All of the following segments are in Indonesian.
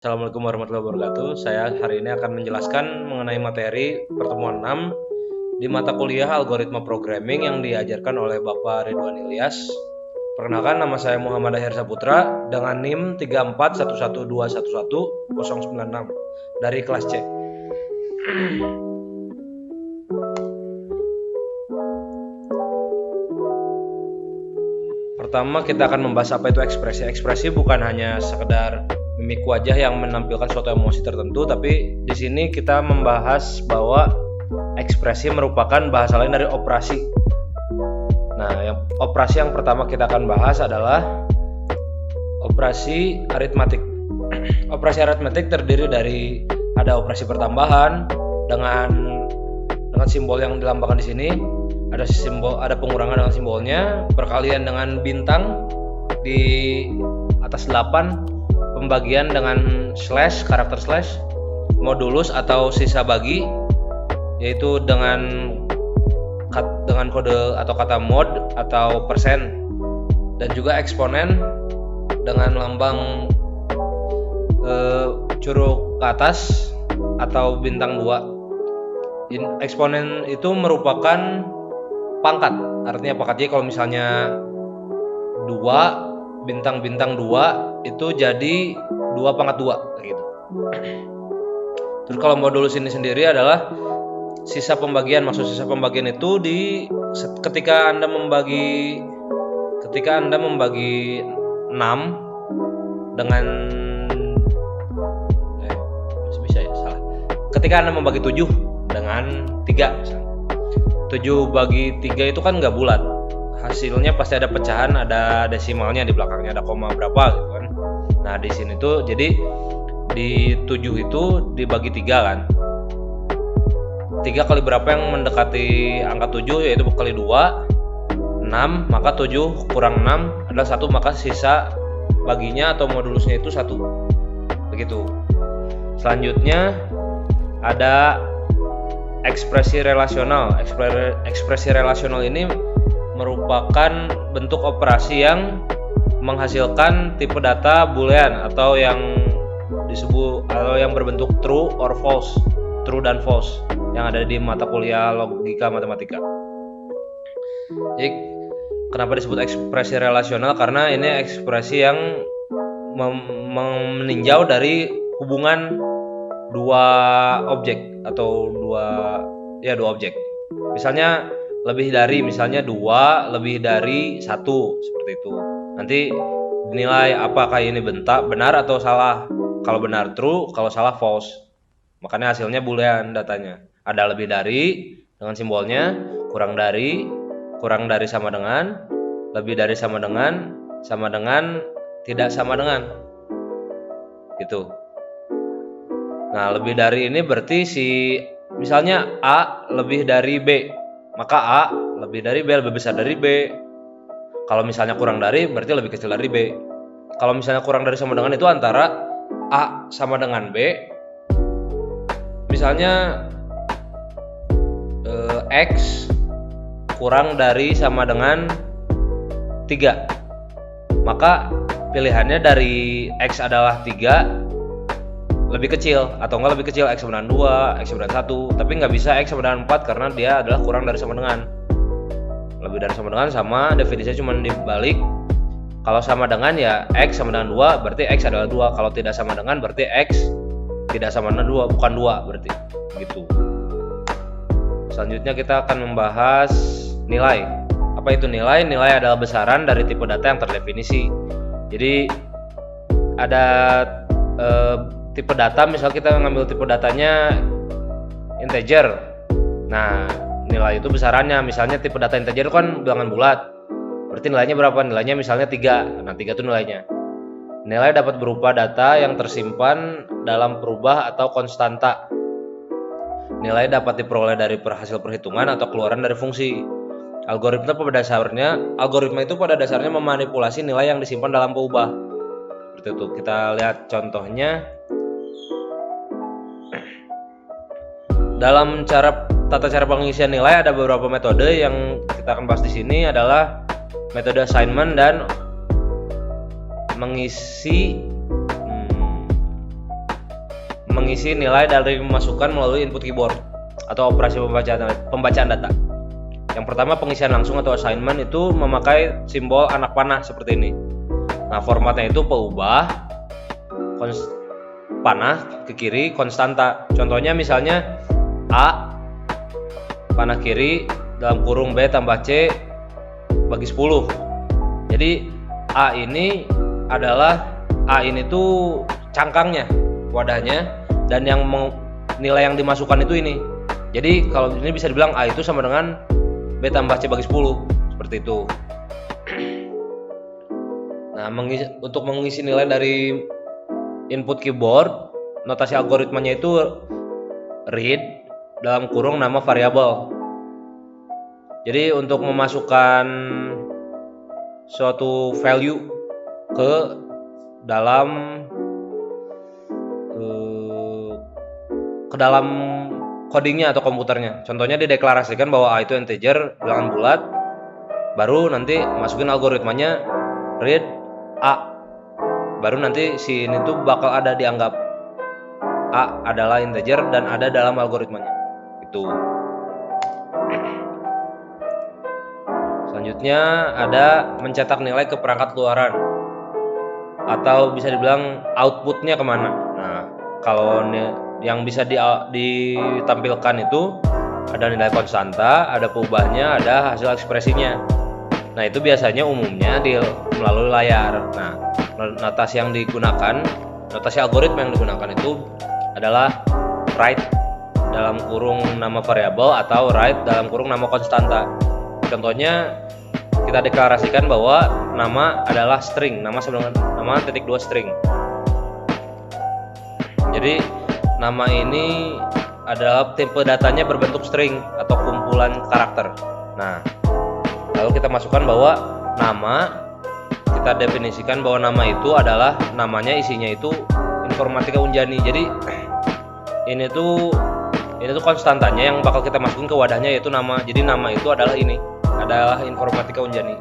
Assalamualaikum warahmatullahi wabarakatuh. Saya hari ini akan menjelaskan mengenai materi pertemuan 6 di mata kuliah algoritma programming yang diajarkan oleh Bapak Ridwan Ilyas. Perkenalkan, nama saya Muhammad Akhir Saputra dengan NIM 34112111096 dari kelas C. Pertama, kita akan membahas apa itu ekspresi. Ekspresi bukan hanya sekedar mimik wajah yang menampilkan suatu emosi tertentu, tapi di sini kita membahas bahwa ekspresi merupakan bahasa lain dari operasi. Nah, operasi yang pertama kita akan bahas adalah operasi aritmatik. Operasi aritmatik terdiri dari ada operasi pertambahan dengan simbol yang dilambangkan di sini, ada pengurangan dengan simbolnya, perkalian dengan bintang di atas 8, pembagian dengan slash, karakter slash, modulus atau sisa bagi, yaitu dengan kode atau kata mod atau persen, dan juga eksponen dengan lambang curug ke atas atau bintang 2. Eksponen itu merupakan pangkat, artinya pangkat. Jadi kalau misalnya 2 bintang 2 itu jadi 2 pangkat 2 gitu. Terus kalau modulus ini sendiri adalah sisa pembagian. Maksud sisa pembagian itu ketika Anda membagi 6 dengan ketika Anda membagi 7 dengan 3 misalnya. 7 bagi 3 itu kan nggak bulat. Hasilnya pasti ada pecahan, ada desimalnya di belakangnya, ada koma berapa gitu kan. Nah, di sini tuh jadi di 7 itu dibagi 3 kan. 3 kali berapa yang mendekati angka 7, yaitu kali 2, 6, maka 7 kurang 6 adalah 1, maka sisa baginya atau modulusnya itu 1. Begitu. Selanjutnya ada ekspresi relasional. Ekspresi relasional ini merupakan bentuk operasi yang menghasilkan tipe data boolean atau yang berbentuk true or false, true dan false, yang ada di mata kuliah logika matematika. Jadi kenapa disebut ekspresi relasional? Karena ini ekspresi yang meninjau dari hubungan dua objek atau dua objek. Misalnya lebih dari, misalnya 2 lebih dari 1, seperti itu. Nanti dinilai apakah ini benar atau salah. Kalau benar true, kalau salah false. Makanya hasilnya boolean datanya. Ada lebih dari dengan simbolnya, kurang dari sama dengan, lebih dari sama dengan, tidak sama dengan. Gitu. Nah, lebih dari ini berarti misalnya A lebih dari B, maka A lebih dari B, lebih besar dari B. Kalau misalnya kurang dari, berarti lebih kecil dari B. Kalau misalnya kurang dari sama dengan itu antara A sama dengan B. Misalnya X kurang dari sama dengan 3, maka pilihannya dari X adalah 3 lebih kecil, atau enggak lebih kecil X sama dengan 2, X sama dengan 1, tapi nggak bisa X sama dengan 4 karena dia adalah kurang dari sama dengan. Lebih dari sama dengan sama, definisinya cuma dibalik. Kalau sama dengan ya X sama dengan 2, berarti X adalah 2. Kalau tidak sama dengan berarti X tidak sama dengan 2, bukan 2 berarti. Gitu. Selanjutnya kita akan membahas nilai. Apa itu nilai? Nilai adalah besaran dari tipe data yang terdefinisi. Jadi ada tipe data, misal kita ngambil tipe datanya integer. Nah, nilai itu besarannya. Misalnya tipe data integer itu kan bilangan bulat. Berarti nilainya berapa? Nilainya misalnya 3. Nah, 3 itu nilainya. Nilai dapat berupa data yang tersimpan dalam perubah atau konstanta. Nilai dapat diperoleh dari hasil perhitungan atau keluaran dari fungsi. Algoritma itu pada dasarnya memanipulasi nilai yang disimpan dalam perubah. Seperti itu. Kita lihat contohnya. Dalam tata cara pengisian nilai ada beberapa metode yang kita akan bahas di sini, adalah metode assignment dan mengisi mengisi nilai dari masukan melalui input keyboard atau operasi pembacaan data. Yang pertama pengisian langsung atau assignment itu memakai simbol anak panah seperti ini. Nah, formatnya itu peubah panah ke kiri konstanta. Contohnya misalnya A panah kiri dalam kurung B tambah C bagi 10. Jadi A ini tuh cangkangnya, wadahnya, dan yang nilai yang dimasukkan itu ini. Jadi kalau ini bisa dibilang A itu sama dengan B tambah C bagi 10, seperti itu. Nah, untuk mengisi nilai dari input keyboard, notasi algoritmanya itu read dalam kurung nama variabel. Jadi untuk memasukkan suatu value ke dalam codingnya atau komputernya. Contohnya dideklarasikan bahwa A itu integer, bilangan bulat, baru nanti masukin algoritmanya read A, baru nanti si ini tuh bakal ada dianggap A adalah integer dan ada dalam algoritmanya. Itu. Selanjutnya ada mencetak nilai ke perangkat luaran atau bisa dibilang outputnya kemana. Nah, kalau yang bisa ditampilkan itu ada nilai konstanta, ada peubahnya, ada hasil ekspresinya. Nah, itu biasanya umumnya melalui layar. Nah, notasi algoritma yang digunakan itu adalah write dalam kurung nama variabel atau write dalam kurung nama konstanta. Contohnya kita deklarasikan bahwa nama adalah string, nama titik 2 string. Jadi nama ini adalah tipe datanya berbentuk string atau kumpulan karakter. Nah, lalu kita masukkan bahwa kita definisikan bahwa nama itu adalah namanya isinya itu informatika unjani. Jadi ini tuh konstantanya yang bakal kita masukin ke wadahnya yaitu nama. Jadi nama itu adalah informatika unjani.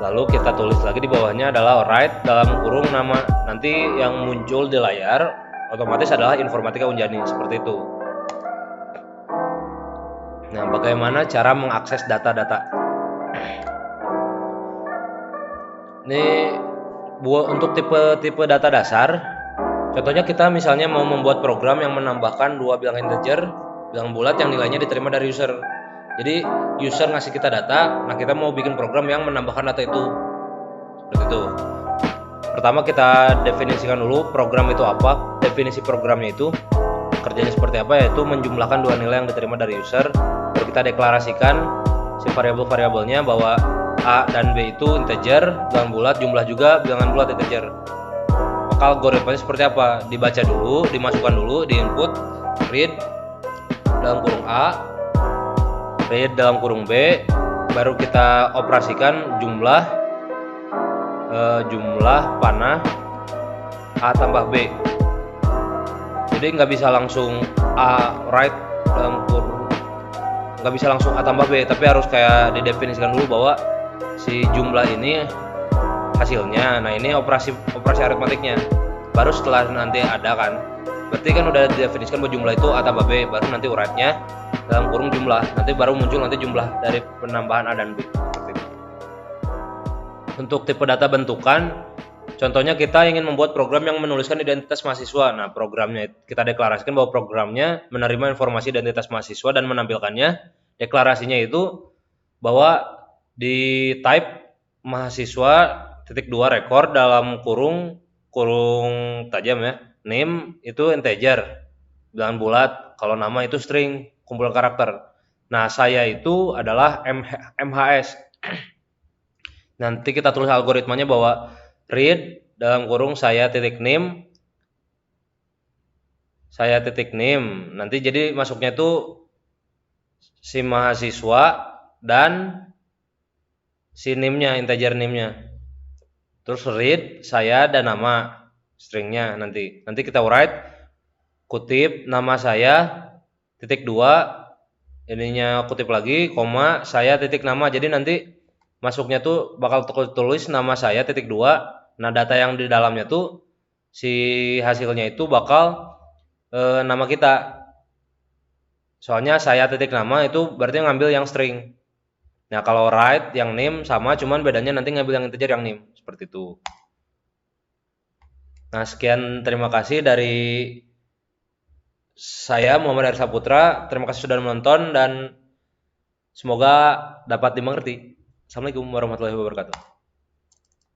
Lalu kita tulis lagi di bawahnya adalah write dalam kurung nama. Nanti yang muncul di layar otomatis adalah informatika unjani, seperti itu. Nah, bagaimana cara mengakses data-data? Ini untuk tipe data dasar. Contohnya kita misalnya mau membuat program yang menambahkan dua bilangan integer, bilangan bulat yang nilainya diterima dari user. Jadi user ngasih kita data, nah kita mau bikin program yang menambahkan data itu. Seperti itu. Pertama kita definisikan dulu program itu apa. Definisi programnya itu kerjanya seperti apa, yaitu menjumlahkan dua nilai yang diterima dari user. Baru kita deklarasikan si variabel-variabelnya bahwa A dan B itu integer, bilangan bulat, jumlah juga bilangan bulat integer. Maka algoritmanya seperti apa? Dibaca dulu, dimasukkan dulu di input read dalam kurung A, read dalam kurung B, baru kita operasikan jumlah panah A tambah B. Jadi nggak bisa langsung A write dalam kurung, nggak bisa langsung A tambah B, tapi harus kayak didefinisikan dulu bahwa si jumlah ini hasilnya. Nah, ini operasi aritmatiknya. Baru setelah nanti ada kan, berarti kan udah didefinisikan bahwa jumlah itu A tambah B, baru nanti write-nya dalam kurung jumlah. Nanti baru muncul nanti jumlah dari penambahan A dan B. Untuk tipe data bentukan, contohnya kita ingin membuat program yang menuliskan identitas mahasiswa. Nah, programnya kita deklarasikan bahwa programnya menerima informasi identitas mahasiswa dan menampilkannya. Deklarasinya itu bahwa di type mahasiswa .2 record dalam kurung tajam ya. Name itu integer, bilangan bulat. Kalau nama itu string, kumpulan karakter. Nah, saya itu adalah MHS. Nanti kita tulis algoritmanya bahwa read dalam kurung saya titik name. Nanti jadi masuknya itu si mahasiswa dan si name-nya, integer name-nya. Terus read saya dan nama stringnya nanti kita write kutip nama saya .2, ininya kutip lagi koma saya titik nama. Jadi nanti masuknya tuh bakal tulis nama saya .2. Nah, data yang di dalamnya tuh si hasilnya itu bakal nama kita. Soalnya saya titik nama itu berarti ngambil yang string. Nah, kalau write yang name sama, cuman bedanya nanti ngambil yang integer yang name, seperti itu. Nah, sekian terima kasih dari saya Muhammad Arif Saputra. Terima kasih sudah menonton dan semoga dapat dimengerti. Assalamualaikum warahmatullahi wabarakatuh.